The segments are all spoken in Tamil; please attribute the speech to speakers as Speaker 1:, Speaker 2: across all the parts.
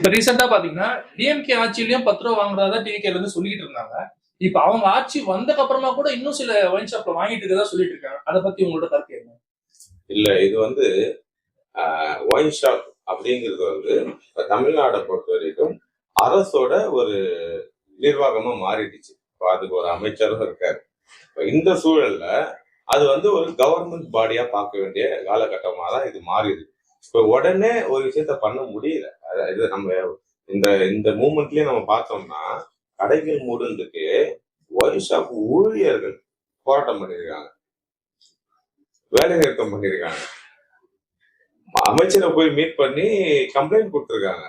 Speaker 1: இப்ப ரீசெண்டா பாத்தீங்கன்னா டிஎம்கே ஆட்சியிலயும் 10 ரூபா வாங்குறதா டிவிகேல இருந்து சொல்லிட்டு இருந்தாங்க. இப்ப அவங்க ஆட்சி வந்ததுக்கு அப்புறமா கூட இன்னும் சில ஒயின் ஷாப்ல வாங்கிட்டு இருக்கதா சொல்லிட்டு இருக்காங்க. அதை பத்தி உங்களோட கருத்து என்ன?
Speaker 2: இல்ல, இது வந்து ஒயின் ஷாப் அப்படிங்கிறது வந்து தமிழ்நாடை பொறுத்த வரைக்கும் அரசோட ஒரு நிர்வாகமா மாறிடுச்சு. இப்போ அதுக்கு ஒரு அமைச்சரும் இருக்காரு. இந்த சூழல்ல அது வந்து ஒரு கவர்மெண்ட் பாடியா பார்க்க வேண்டிய காலகட்டமா தான் இது மாறிடுது. இப்போ உடனே ஒரு விஷயத்த பண்ண முடியல. இது நம்ம இந்த இந்த மூமெண்ட்லயே நம்ம பார்த்தோம்னா கடைகள் மூடுறதுக்கு ஒயின் ஷாப் ஊழியர்கள் போராட்டம் பண்ணியிருக்காங்க, வேலை நிறுத்தம் பண்ணியிருக்காங்க, அமைச்சரை போய் மீட் பண்ணி கம்ப்ளைண்ட் கொடுத்துருக்காங்க.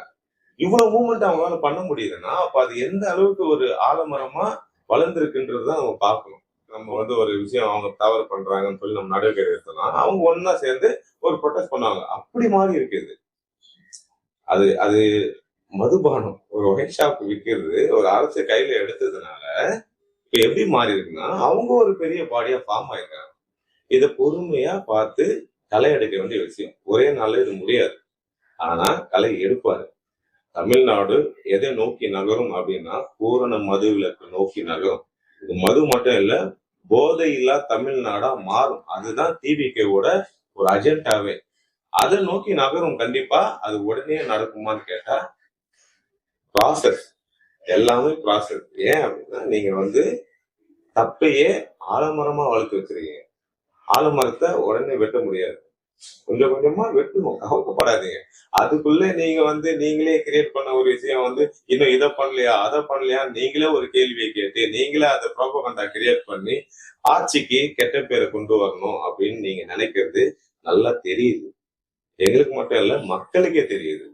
Speaker 2: இவ்வளவு மூவ்மெண்ட் அவங்களால பண்ண முடியுதுன்னா அப்ப அது எந்த அளவுக்கு ஒரு ஆலமரமா வளர்ந்துருக்குன்றதுதான் நம்ம பார்க்கணும். நம்ம வந்து ஒரு விஷயம் அவங்க தவறு பண்றாங்கன்னு சொல்லி நம்ம நடவடிக்கை எடுத்தோம்னா அவங்க ஒன்னா சேர்ந்து ஒரு ப்ரொடெஸ்ட் பண்ணுவாங்க. அப்படி மாறி இருக்குது. அது அது மதுபானம் ஒரு ஒயின் ஷாப் விற்கிறது ஒரு அரசு கையில எடுத்ததுனால இப்ப எப்படி மாறி இருக்குன்னா அவங்க ஒரு பெரிய பாடியா ஃபார்ம் ஆயிருக்காங்க. இதை பொறுமையா பார்த்து களை எடுக்க வேண்டிய விஷயம். ஒரே நாள்ல இது முடியாது. ஆனா களை எடுப்பாரு. தமிழ்நாடு எதை நோக்கி நகரும் அப்படின்னா பூரண மது விலக்கு நோக்கி நகரும். இது மது மட்டும் இல்ல, போதை இல்லா தமிழ்நாடா மாறும். அதுதான் டிவிகேவோட ஒரு அஜெண்டாவே. அதை நோக்கி நகரும். கண்டிப்பா அது உடனே நடக்குமான்னு கேட்டா ப்ராசஸ், எல்லாமே ப்ராசஸ். ஏன் அப்படின்னா நீங்க வந்து தப்பையே ஆலமரமா வளர்த்து வச்சிருக்கீங்க. ஆலமரத்தை உடனே வெட்ட முடியாது. கொஞ்சம் கொஞ்சமா வெட்டணும், கவலைப்படாதீங்க. அதுக்குள்ள நீங்க வந்து நீங்களே கிரியேட் பண்ண ஒரு விஷயம் வந்து இன்னும் இதை பண்ணலையா அதை பண்ணலையா நீங்களே ஒரு கேள்வியை கேட்டு நீங்களே அதை ப்ரோபகண்டா கிரியேட் பண்ணி ஆட்சிக்கு கெட்ட பேரை கொண்டு வரணும் அப்படின்னு நீங்க நினைக்கிறது நல்லா தெரியுது. எங்களுக்கு மட்டும் இல்ல, மக்களுக்கே தெரியுது.